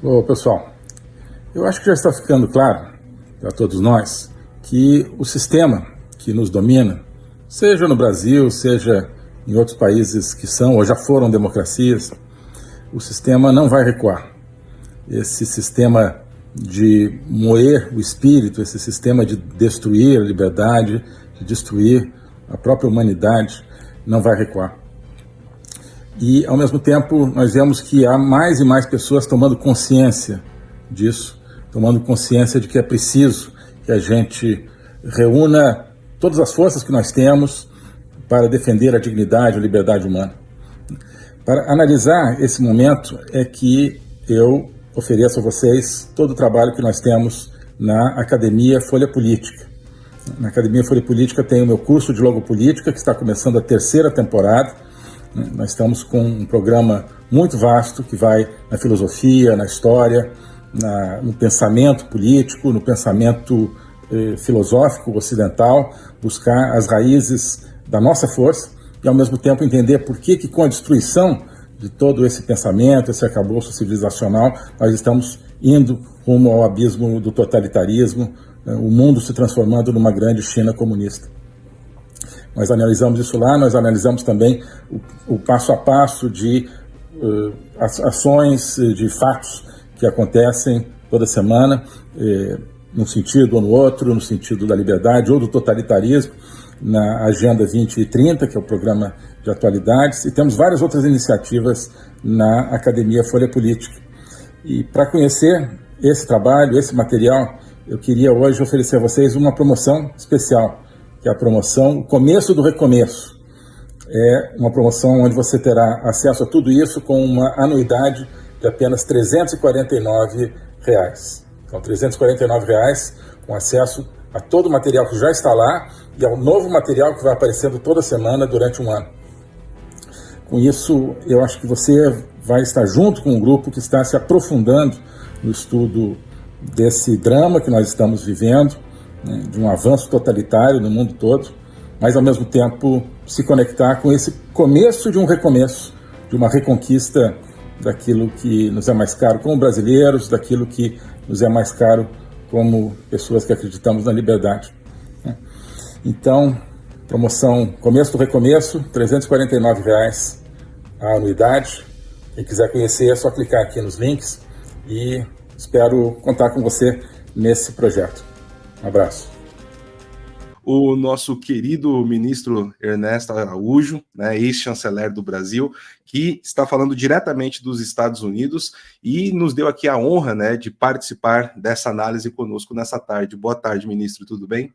Ô, pessoal, eu acho que já está ficando claro para todos nós que o sistema que nos domina, seja no Brasil, seja em outros países que são ou já foram democracias, o sistema não vai recuar. Esse sistema de moer o espírito, esse sistema de destruir a liberdade, de destruir a própria humanidade, não vai recuar. E, ao mesmo tempo, nós vemos que há mais e mais pessoas tomando consciência disso, tomando consciência de que é preciso que a gente reúna todas as forças que nós temos para defender a dignidade e a liberdade humana. Para analisar esse momento é que eu ofereço a vocês todo o trabalho que nós temos na Academia Folha Política. Na Academia Folha Política tem o meu curso de Logopolítica, que está começando a 3ª temporada. Nós estamos com um programa muito vasto que vai na filosofia, na história, no pensamento político, no pensamento filosófico ocidental, buscar as raízes da nossa força e, ao mesmo tempo, entender por que com a destruição de todo esse pensamento, esse arcabouço civilizacional, nós estamos indo rumo ao abismo do totalitarismo, o mundo se transformando numa grande China comunista. Nós analisamos isso lá, nós analisamos também o passo a passo de ações, de fatos que acontecem toda semana, num sentido ou no outro, no sentido da liberdade ou do totalitarismo, na Agenda 2030, que é o programa de atualidades, e temos várias outras iniciativas na Academia Folha Política. E para conhecer esse trabalho, esse material, eu queria hoje oferecer a vocês uma promoção especial, que é a promoção O Começo do Recomeço. É uma promoção onde você terá acesso a tudo isso com uma anuidade de apenas R$ 349. Então, R$ 349 com acesso a todo o material que já está lá e ao novo material que vai aparecendo toda semana durante um ano. Com isso, eu acho que você vai estar junto com um grupo que está se aprofundando no estudo desse drama que nós estamos vivendo, né, de um avanço totalitário no mundo todo, mas ao mesmo tempo se conectar com esse começo de um recomeço, de uma reconquista daquilo que nos é mais caro como brasileiros, daquilo que nos é mais caro como pessoas que acreditamos na liberdade. Então, promoção Começo do Recomeço, R$ 349 a anuidade. Quem quiser conhecer é só clicar aqui nos links e espero contar com você nesse projeto. Um abraço. O nosso querido ministro Ernesto Araújo, né, ex-chanceler do Brasil, que está falando diretamente dos Estados Unidos e nos deu aqui a honra, né, de participar dessa análise conosco nessa tarde. Boa tarde, ministro, tudo bem?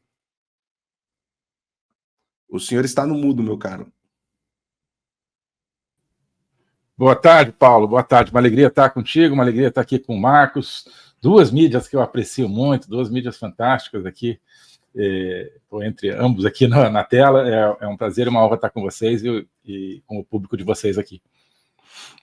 O senhor está no mudo, meu caro. Boa tarde, Paulo. Boa tarde. Uma alegria estar contigo, uma alegria estar aqui com o Marcos. Duas mídias que eu aprecio muito, duas mídias fantásticas aqui. Estou entre ambos aqui na tela. É um prazer e uma honra estar com vocês e com o público de vocês aqui.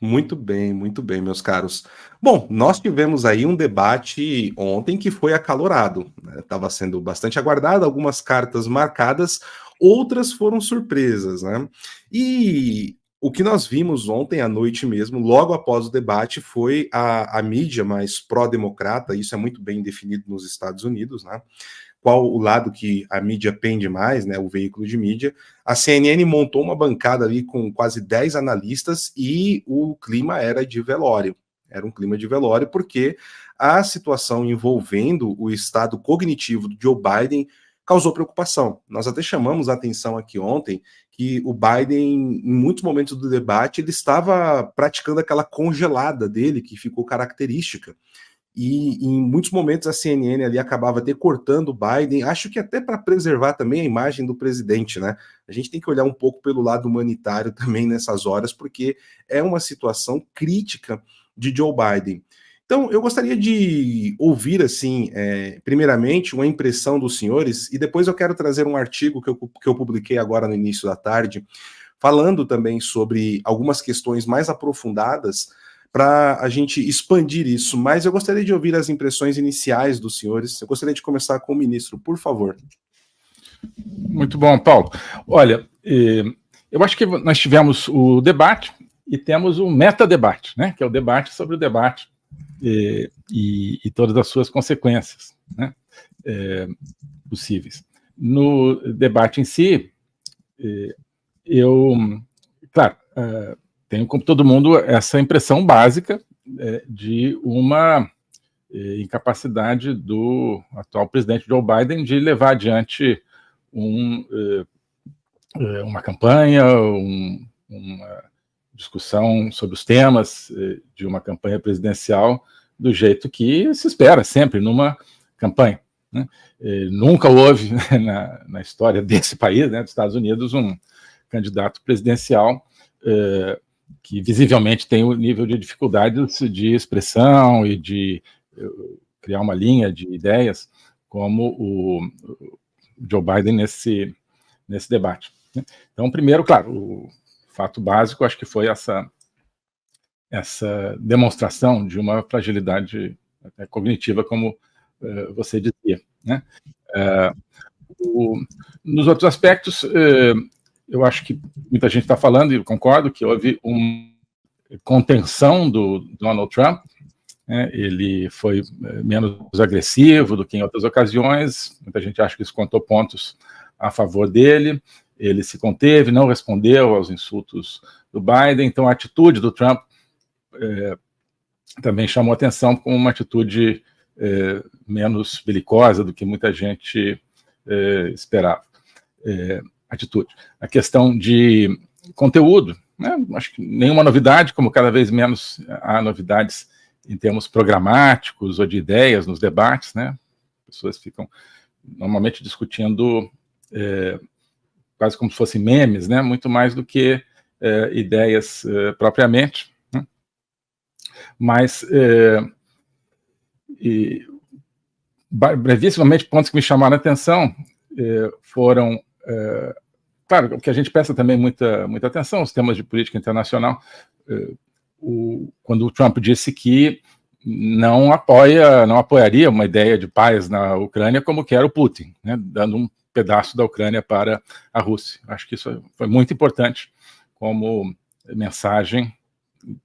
Muito bem, meus caros. Bom, nós tivemos aí um debate ontem que foi acalorado, né? Estava sendo bastante aguardado, algumas cartas marcadas, outras foram surpresas, né? E o que nós vimos ontem à noite mesmo, logo após o debate, foi a mídia mais pró-democrata, isso é muito bem definido nos Estados Unidos, né? Qual o lado que a mídia pende mais, né, o veículo de mídia. A CNN montou uma bancada ali com quase 10 analistas e o clima era de velório. Era um clima de velório porque a situação envolvendo o estado cognitivo do Joe Biden causou preocupação. Nós até chamamos a atenção aqui ontem que o Biden, em muitos momentos do debate, ele estava praticando aquela congelada dele, que ficou característica. E em muitos momentos a CNN ali acabava decortando o Biden, acho que até para preservar também a imagem do presidente, né? A gente tem que olhar um pouco pelo lado humanitário também nessas horas, porque é uma situação crítica de Joe Biden. Então, eu gostaria de ouvir, assim, primeiramente, uma impressão dos senhores, e depois eu quero trazer um artigo que eu publiquei agora no início da tarde, falando também sobre algumas questões mais aprofundadas, para a gente expandir isso, mas eu gostaria de ouvir as impressões iniciais dos senhores. Eu gostaria de começar com o ministro, por favor. Muito bom, Paulo. Olha, eu acho que nós tivemos o debate e temos o metadebate, né, que é o debate sobre o debate. e todas as suas consequências, né, possíveis. No debate em si, eu, claro, tenho, como todo mundo, essa impressão básica de uma incapacidade do atual presidente Joe Biden de levar adiante uma campanha, uma discussão sobre os temas de uma campanha presidencial do jeito que se espera sempre numa campanha, né? Nunca houve na história desse país, né, dos Estados Unidos, um candidato presidencial que visivelmente tem o nível de dificuldades de expressão e de criar uma linha de ideias como o Joe Biden nesse debate. Então, primeiro, claro, o fato básico, acho que foi essa demonstração de uma fragilidade cognitiva, como você dizia, né? Nos outros aspectos, eu acho que muita gente está falando, e eu concordo, que houve uma contenção do Donald Trump, né? Ele foi menos agressivo do que em outras ocasiões, muita gente acha que isso contou pontos a favor dele, ele se conteve, não respondeu aos insultos do Biden, então a atitude do Trump também chamou atenção como uma atitude menos belicosa do que muita gente esperava. A questão de conteúdo, né? Acho que nenhuma novidade, como cada vez menos há novidades em termos programáticos ou de ideias nos debates, né? Pessoas ficam normalmente discutindo quase como se fossem memes, né? Muito mais do que ideias propriamente, né? Mas, brevissimamente, pontos que me chamaram a atenção foram, claro, o que a gente presta também muita atenção, os temas de política internacional, quando o Trump disse que não apoiaria uma ideia de paz na Ucrânia como quer o Putin, né? Dando um pedaço da Ucrânia para a Rússia. Acho que isso foi muito importante como mensagem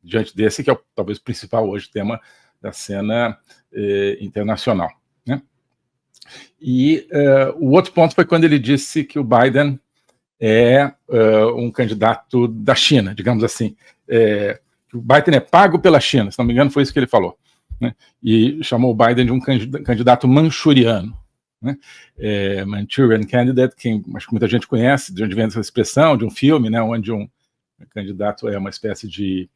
diante desse, que é talvez o principal hoje tema da cena internacional, né? E o outro ponto foi quando ele disse que o Biden é um candidato da China, digamos assim. O Biden é pago pela China, se não me engano foi isso que ele falou, né? E chamou o Biden de um candidato manchuriano, né? Manchurian Candidate, que acho que muita gente conhece, de onde vem essa expressão, de um filme, né, onde um candidato é uma espécie de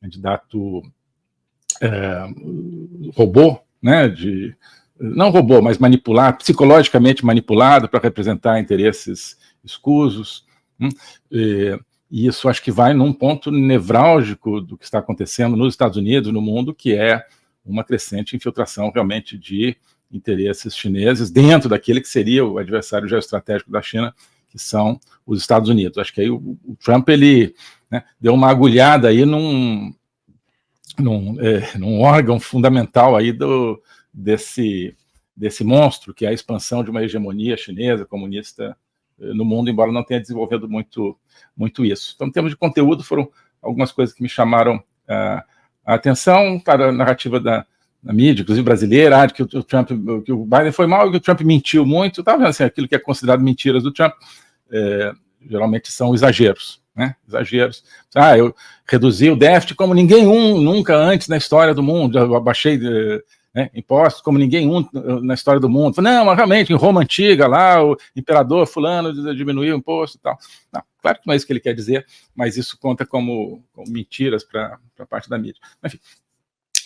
candidato robô, né, não robô, mas manipulado, psicologicamente manipulado para representar interesses escusos, e isso acho que vai num ponto nevrálgico do que está acontecendo nos Estados Unidos, no mundo, que é uma crescente infiltração realmente de interesses chineses dentro daquele que seria o adversário geoestratégico da China, que são os Estados Unidos. Acho que aí o Trump, ele, né, deu uma agulhada aí num órgão fundamental aí desse monstro, que é a expansão de uma hegemonia chinesa, comunista, no mundo, embora não tenha desenvolvido muito isso. Então, em termos de conteúdo, foram algumas coisas que me chamaram a atenção para a narrativa da mídia, inclusive brasileira, que o Biden foi mal, que o Trump mentiu muito. Estava vendo assim, aquilo que é considerado mentiras do Trump, geralmente são exageros, né? Exageros. Eu reduzi o déficit como ninguém nunca antes na história do mundo, eu abaixei impostos como ninguém na história do mundo. Não, mas realmente, em Roma Antiga, lá, o imperador fulano diminuiu o imposto e tal. Não, claro que não é isso que ele quer dizer, mas isso conta como mentiras para parte da mídia. Enfim,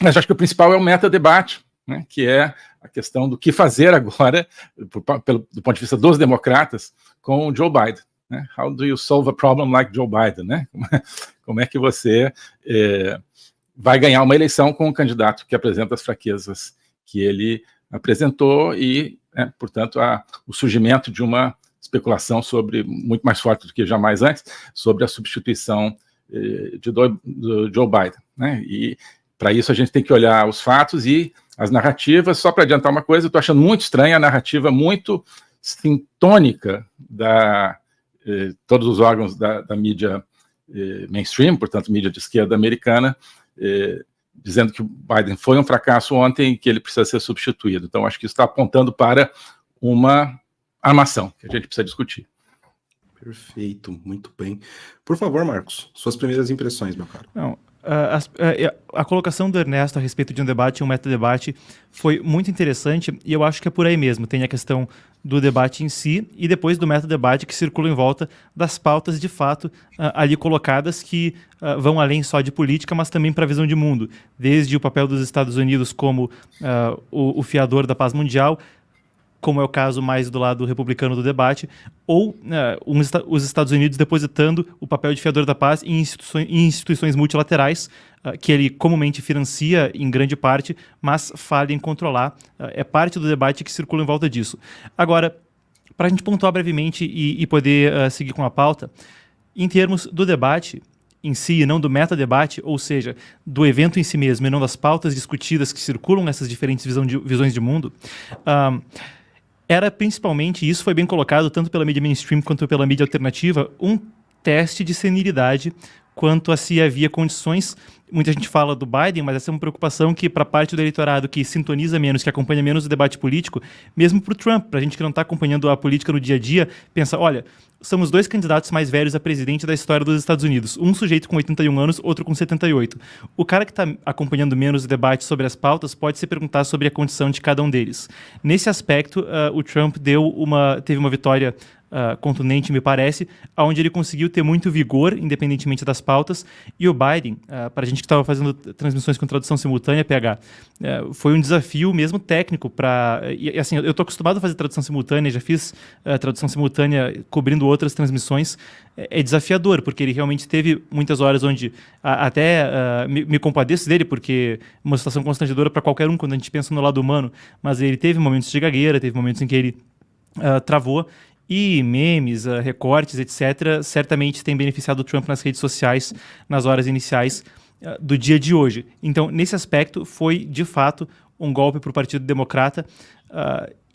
mas acho que o principal é o metadebate, né, que é a questão do que fazer agora, do ponto de vista dos democratas, com o Joe Biden, né? How do you solve a problem like Joe Biden, né? Como é que você vai ganhar uma eleição com um candidato que apresenta as fraquezas que ele apresentou e, portanto, o surgimento de uma especulação muito mais forte do que jamais antes, sobre a substituição do Joe Biden, né? E para isso a gente tem que olhar os fatos e as narrativas. Só para adiantar uma coisa, eu estou achando muito estranha a narrativa muito sintônica todos os órgãos da mídia mainstream, portanto, mídia de esquerda americana, dizendo que o Biden foi um fracasso ontem e que ele precisa ser substituído. Então, acho que isso está apontando para uma armação que a gente precisa discutir. Perfeito, muito bem. Por favor, Marcos, suas primeiras impressões, meu caro. Não, a colocação do Ernesto a respeito de um debate, um metadebate, foi muito interessante e eu acho que é por aí mesmo. Tem a questão do debate em si e depois do metadebate que circula em volta das pautas de fato ali colocadas que vão além só de política, mas também para a visão de mundo. Desde o papel dos Estados Unidos como o fiador da paz mundial, como é o caso mais do lado republicano do debate, ou os Estados Unidos depositando o papel de fiador da paz em instituições multilaterais, que ele comumente financia em grande parte, mas falha em controlar. É parte do debate que circula em volta disso. Agora, para a gente pontuar brevemente e poder seguir com a pauta, em termos do debate em si, e não do metadebate, ou seja, do evento em si mesmo, e não das pautas discutidas que circulam nessas diferentes visões de mundo, era principalmente, e isso foi bem colocado tanto pela mídia mainstream quanto pela mídia alternativa, um teste de senilidade quanto a se havia condições. Muita gente fala do Biden, mas essa é uma preocupação que para parte do eleitorado que sintoniza menos, que acompanha menos o debate político, mesmo para o Trump, para a gente que não está acompanhando a política no dia a dia, pensa, olha, são os dois candidatos mais velhos a presidente da história dos Estados Unidos. Um sujeito com 81 anos, outro com 78. O cara que está acompanhando menos o debate sobre as pautas pode se perguntar sobre a condição de cada um deles. Nesse aspecto, o Trump teve uma vitória contundente, me parece, onde ele conseguiu ter muito vigor, independentemente das pautas, e o Biden, para a gente que estava fazendo transmissões com tradução simultânea, PH, foi um desafio mesmo técnico e assim, eu estou acostumado a fazer tradução simultânea, já fiz tradução simultânea cobrindo outras transmissões, é desafiador, porque ele realmente teve muitas horas onde me compadeço dele, porque é uma situação constrangedora para qualquer um quando a gente pensa no lado humano, mas ele teve momentos de gagueira, teve momentos em que ele travou, e memes, recortes, etc., certamente tem beneficiado o Trump nas redes sociais nas horas iniciais do dia de hoje. Então, nesse aspecto, foi, de fato, um golpe para o Partido Democrata.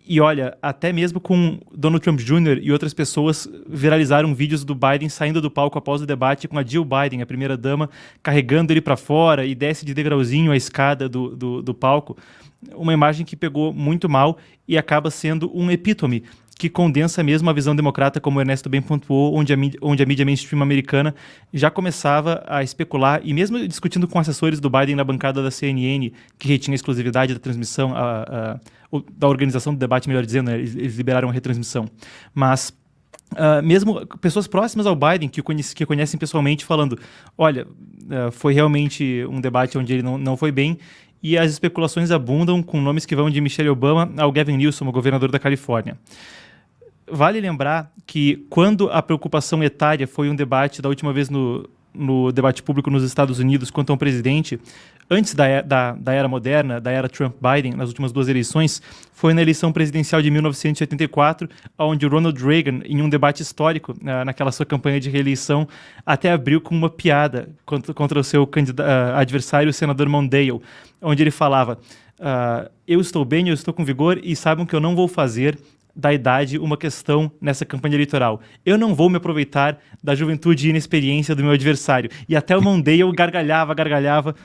E olha, até mesmo com Donald Trump Jr. e outras pessoas viralizaram vídeos do Biden saindo do palco após o debate com a Jill Biden, a primeira-dama, carregando ele para fora e desce de degrauzinho a escada do palco. Uma imagem que pegou muito mal e acaba sendo um epítome que condensa mesmo a visão democrata, como o Ernesto bem pontuou, onde a mídia mainstream americana já começava a especular, e mesmo discutindo com assessores do Biden na bancada da CNN, que retinha a exclusividade da transmissão, da organização do debate, melhor dizendo, né? Eles liberaram a retransmissão. Mas mesmo pessoas próximas ao Biden, que conhecem pessoalmente, falando, olha, foi realmente um debate onde ele não foi bem, e as especulações abundam com nomes que vão de Michelle Obama ao Gavin Newsom, o governador da Califórnia. Vale lembrar que quando a preocupação etária foi um debate da última vez no debate público nos Estados Unidos quanto a um presidente, antes da era moderna, da era Trump-Biden, nas últimas duas eleições, foi na eleição presidencial de 1984, onde o Ronald Reagan, em um debate histórico, naquela sua campanha de reeleição, até abriu com uma piada contra o seu adversário, o senador Mondale, onde ele falava, eu estou bem, eu estou com vigor e saibam que eu não vou fazer da idade uma questão nessa campanha eleitoral. Eu não vou me aproveitar da juventude e inexperiência do meu adversário. E até o Mondale gargalhava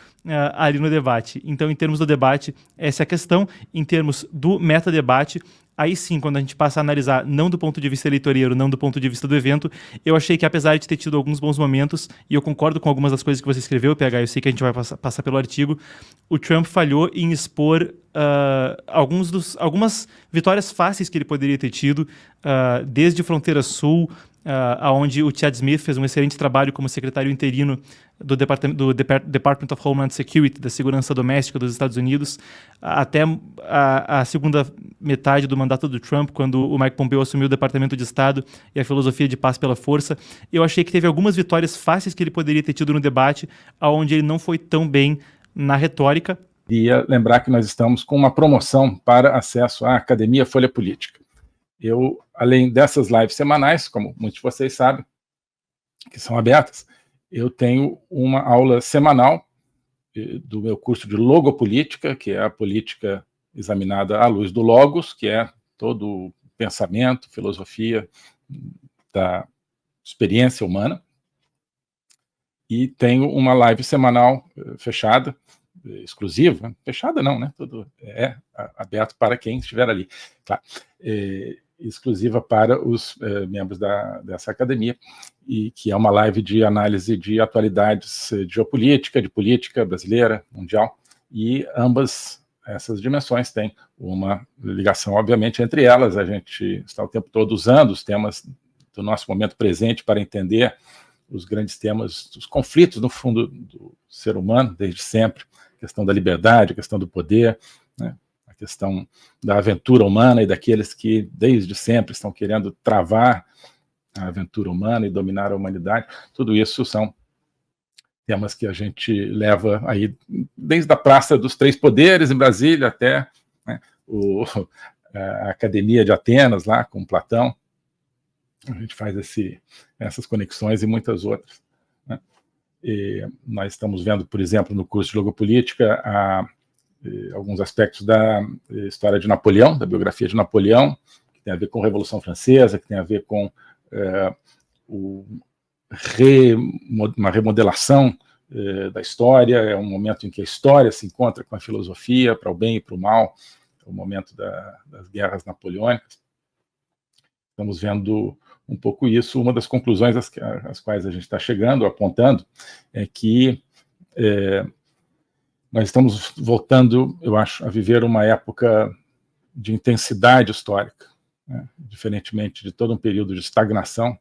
ali no debate. Então, em termos do debate, essa é a questão. Em termos do metadebate, aí sim, quando a gente passa a analisar, não do ponto de vista eleitoreiro, não do ponto de vista do evento, eu achei que apesar de ter tido alguns bons momentos, e eu concordo com algumas das coisas que você escreveu, PH, eu sei que a gente vai passar pelo artigo, o Trump falhou em expor algumas vitórias fáceis que ele poderia ter tido, desde Fronteira Sul, onde o Chad Smith fez um excelente trabalho como secretário interino do Department of Homeland Security, da Segurança Doméstica dos Estados Unidos, até a segunda metade do mandato do Trump, quando o Mike Pompeo assumiu o Departamento de Estado e a filosofia de paz pela força. Eu achei que teve algumas vitórias fáceis que ele poderia ter tido no debate, onde ele não foi tão bem na retórica. Queria lembrar que nós estamos com uma promoção para acesso à Academia Folha Política. Eu, além dessas lives semanais, como muitos de vocês sabem, que são abertas, eu tenho uma aula semanal do meu curso de Logopolítica, que é a política examinada à luz do Logos, que é todo o pensamento, filosofia da experiência humana. E tenho uma live semanal fechada, exclusiva, fechada não, né? Tudo é aberto para quem estiver ali, claro. Exclusiva para os membros dessa academia, e que é uma live de análise de atualidades de geopolítica, de política brasileira, mundial, e ambas essas dimensões têm uma ligação, obviamente, entre elas. A gente está o tempo todo usando os temas do nosso momento presente para entender os grandes temas, os conflitos, no fundo, do ser humano, desde sempre, a questão da liberdade, a questão do poder, né? A questão da aventura humana e daqueles que, desde sempre, estão querendo travar a aventura humana e dominar a humanidade. Tudo isso são temas que a gente leva aí desde a Praça dos Três Poderes, em Brasília, até, né, a Academia de Atenas, lá com Platão. A gente faz essas conexões e muitas outras, né? E nós estamos vendo, por exemplo, no curso de Logopolítica, alguns aspectos da história de Napoleão, da biografia de Napoleão, que tem a ver com a Revolução Francesa, que tem a ver com uma remodelação da história. É um momento em que a história se encontra com a filosofia, para o bem e para o mal, é o momento das guerras napoleônicas. Estamos vendo um pouco isso. Uma das conclusões às quais a gente está chegando, apontando, é que nós estamos voltando, eu acho, a viver uma época de intensidade histórica, né? Diferentemente de todo um período de estagnação,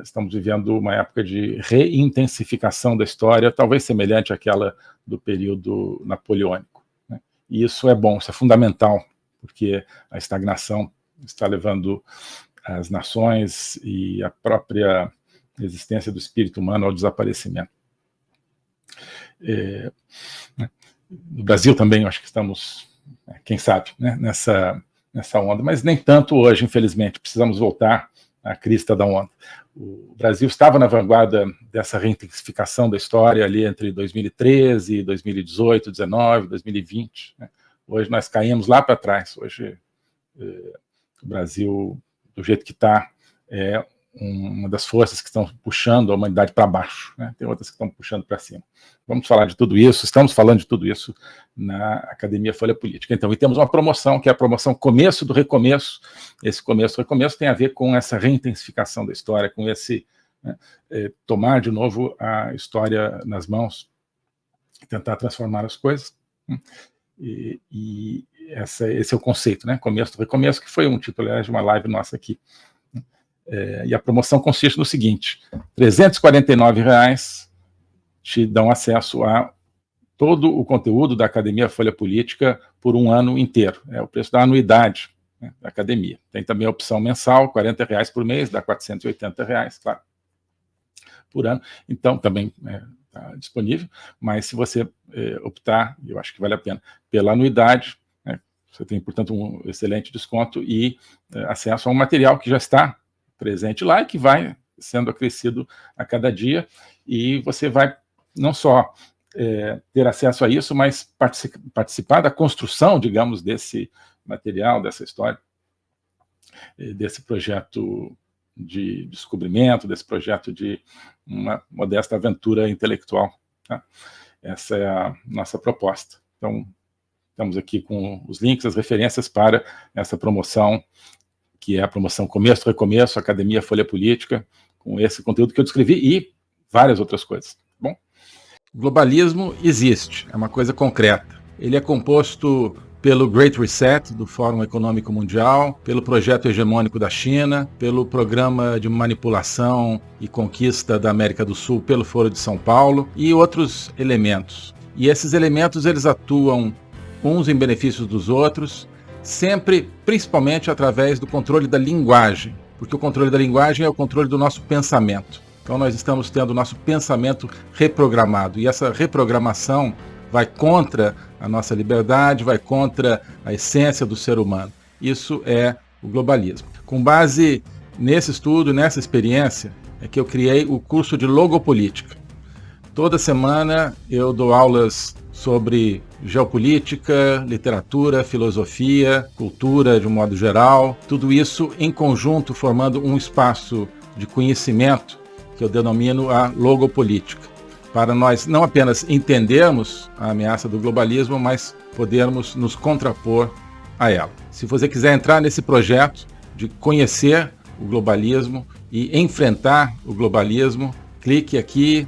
estamos vivendo uma época de reintensificação da história, talvez semelhante àquela do período napoleônico, né? E isso é bom, isso é fundamental, porque a estagnação está levando as nações e a própria existência do espírito humano ao desaparecimento. No Brasil também, eu acho que estamos, quem sabe, né, nessa onda, mas nem tanto hoje, infelizmente. Precisamos voltar à crista da onda. O Brasil estava na vanguarda dessa reintensificação da história ali entre 2013, 2018, 2019, 2020. Né? Hoje nós caímos lá para trás. Hoje o Brasil, do jeito que está, é uma das forças que estão puxando a humanidade para baixo, né? Tem outras que estão puxando para cima. Vamos falar de tudo isso, estamos falando de tudo isso na Academia Folha Política. Então, e temos uma promoção, que é a promoção Começo do Recomeço. Esse Começo do Recomeço tem a ver com essa reintensificação da história, com esse, né, tomar de novo a história nas mãos, tentar transformar as coisas. E esse é o conceito, né? Começo do Recomeço, que foi um título, aliás, de uma live nossa aqui. E a promoção consiste no seguinte: R$ 349 te dão acesso a todo o conteúdo da Academia Folha Política por um ano inteiro. É o preço da anuidade, né, da academia. Tem também a opção mensal, R$ 40 por mês, dá R$ 480, claro, por ano. Então, também está disponível, mas se você optar, eu acho que vale a pena, pela anuidade, né, você tem, portanto, um excelente desconto e acesso a um material que já está presente lá e que vai sendo acrescido a cada dia, e você vai não só ter acesso a isso, mas participar da construção, digamos, desse material, dessa história, desse projeto de descobrimento, desse projeto de uma modesta aventura intelectual, tá? Essa é a nossa proposta. Então, estamos aqui com os links, as referências para essa promoção, que é a promoção Começo do Recomeço, Academia Folha Política, com esse conteúdo que eu descrevi e várias outras coisas. Bom, o globalismo existe, é uma coisa concreta. Ele é composto pelo Great Reset, do Fórum Econômico Mundial, pelo projeto hegemônico da China, pelo programa de manipulação e conquista da América do Sul pelo Foro de São Paulo e outros elementos. E esses elementos, eles atuam uns em benefício dos outros, sempre, principalmente através do controle da linguagem, porque o controle da linguagem é o controle do nosso pensamento. Então nós estamos tendo o nosso pensamento reprogramado, e essa reprogramação vai contra a nossa liberdade, vai contra a essência do ser humano. Isso é o globalismo. Com base nesse estudo, nessa experiência, é que eu criei o curso de Logopolítica. Toda semana eu dou aulas sobre geopolítica, literatura, filosofia, cultura de um modo geral, tudo isso em conjunto formando um espaço de conhecimento que eu denomino a logopolítica. para nós não apenas entendermos a ameaça do globalismo, mas podermos nos contrapor a ela. Se você quiser entrar nesse projeto de conhecer o globalismo e enfrentar o globalismo, clique aqui.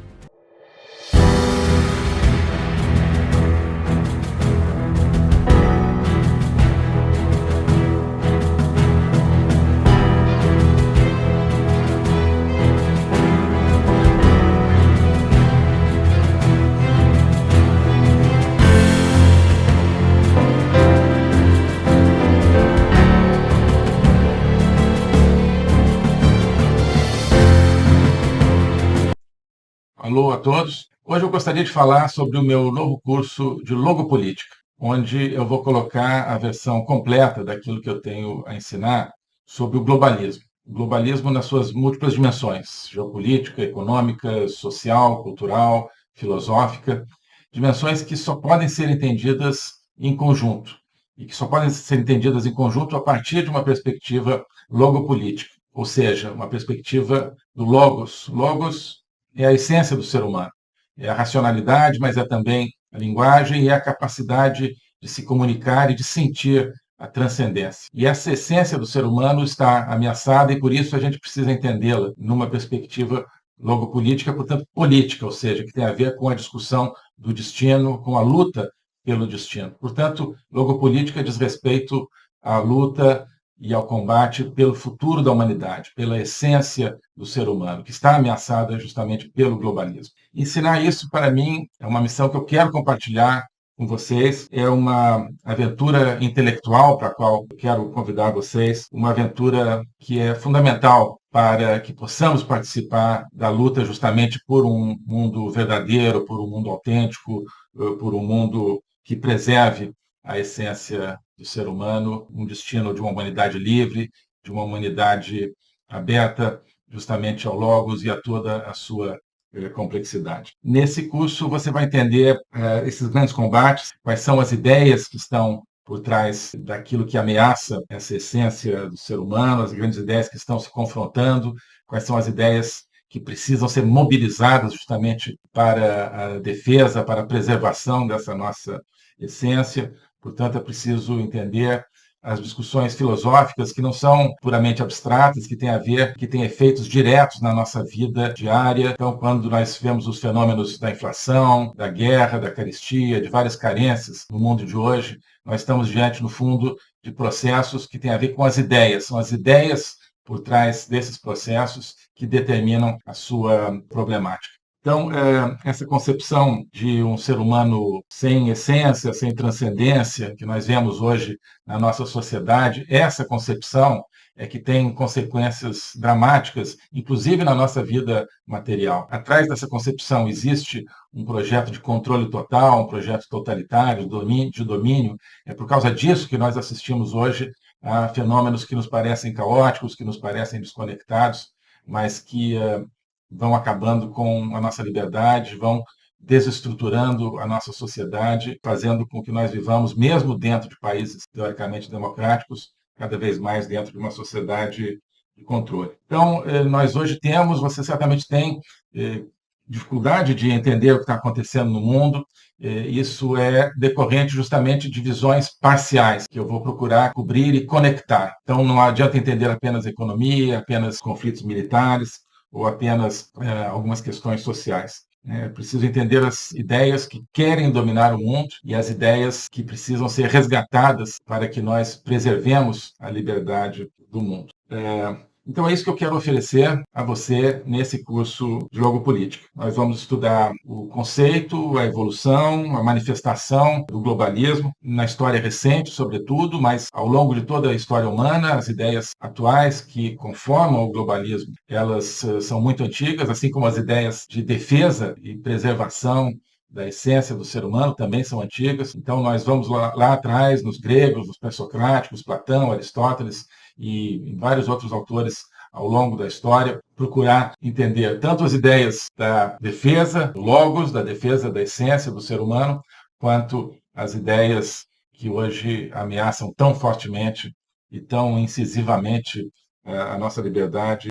Alô a todos. Hoje eu gostaria de falar sobre o meu novo curso de Logopolítica, onde eu vou colocar a versão completa daquilo que eu tenho a ensinar sobre o globalismo. O globalismo nas suas múltiplas dimensões: geopolítica, econômica, social, cultural, filosófica, dimensões que só podem ser entendidas em conjunto, e que só podem ser entendidas em conjunto a partir de uma perspectiva logopolítica, ou seja, uma perspectiva do logos. Logos é a essência do ser humano. É a racionalidade, mas é também a linguagem e a capacidade de se comunicar e de sentir a transcendência. E essa essência do ser humano está ameaçada e, por isso, a gente precisa entendê-la numa perspectiva logopolítica, portanto, política, ou seja, que tem a ver com a discussão do destino, com a luta pelo destino. Portanto, logopolítica diz respeito à luta e ao combate pelo futuro da humanidade, pela essência do ser humano, que está ameaçada justamente pelo globalismo. Ensinar isso, para mim, é uma missão que eu quero compartilhar com vocês, é uma aventura intelectual para a qual eu quero convidar vocês, uma aventura que é fundamental para que possamos participar da luta justamente por um mundo verdadeiro, por um mundo autêntico, por um mundo que preserve a essência do ser humano, um destino de uma humanidade livre, de uma humanidade aberta justamente ao logos e a toda a sua complexidade. Nesse curso você vai entender esses grandes combates, quais são as ideias que estão por trás daquilo que ameaça essa essência do ser humano, as grandes ideias que estão se confrontando, quais são as ideias que precisam ser mobilizadas justamente para a defesa, para a preservação dessa nossa essência. Portanto, é preciso entender as discussões filosóficas que não são puramente abstratas, que têm a ver, que têm efeitos diretos na nossa vida diária. Então, quando nós vemos os fenômenos da inflação, da guerra, da carestia, de várias carências no mundo de hoje, nós estamos diante, no fundo, de processos que têm a ver com as ideias. São as ideias por trás desses processos que determinam a sua problemática. Então, essa concepção de um ser humano sem essência, sem transcendência, que nós vemos hoje na nossa sociedade, essa concepção é que tem consequências dramáticas, inclusive na nossa vida material. Atrás dessa concepção existe um projeto de controle total, um projeto totalitário, de domínio. É por causa disso que nós assistimos hoje a fenômenos que nos parecem caóticos, que nos parecem desconectados, mas que vão acabando com a nossa liberdade, vão desestruturando a nossa sociedade, fazendo com que nós vivamos, mesmo dentro de países teoricamente democráticos, cada vez mais dentro de uma sociedade de controle. Então, nós hoje temos, você certamente tem, dificuldade de entender o que está acontecendo no mundo. Isso é decorrente justamente de visões parciais, que eu vou procurar cobrir e conectar. Então, não adianta entender apenas economia, apenas conflitos militares, ou apenas algumas questões sociais. É preciso entender as ideias que querem dominar o mundo e as ideias que precisam ser resgatadas para que nós preservemos a liberdade do mundo. Então é isso que eu quero oferecer a você nesse curso de Logopolítica. Nós vamos estudar o conceito, a evolução, a manifestação do globalismo, na história recente, sobretudo, mas ao longo de toda a história humana, as ideias atuais que conformam o globalismo, elas são muito antigas, assim como as ideias de defesa e preservação da essência do ser humano também são antigas. Então nós vamos lá atrás, nos gregos, nos pré-socráticos, Platão, Aristóteles, e vários outros autores ao longo da história, procurar entender tanto as ideias da defesa do logos, da defesa da essência do ser humano, quanto as ideias que hoje ameaçam tão fortemente e tão incisivamente a nossa liberdade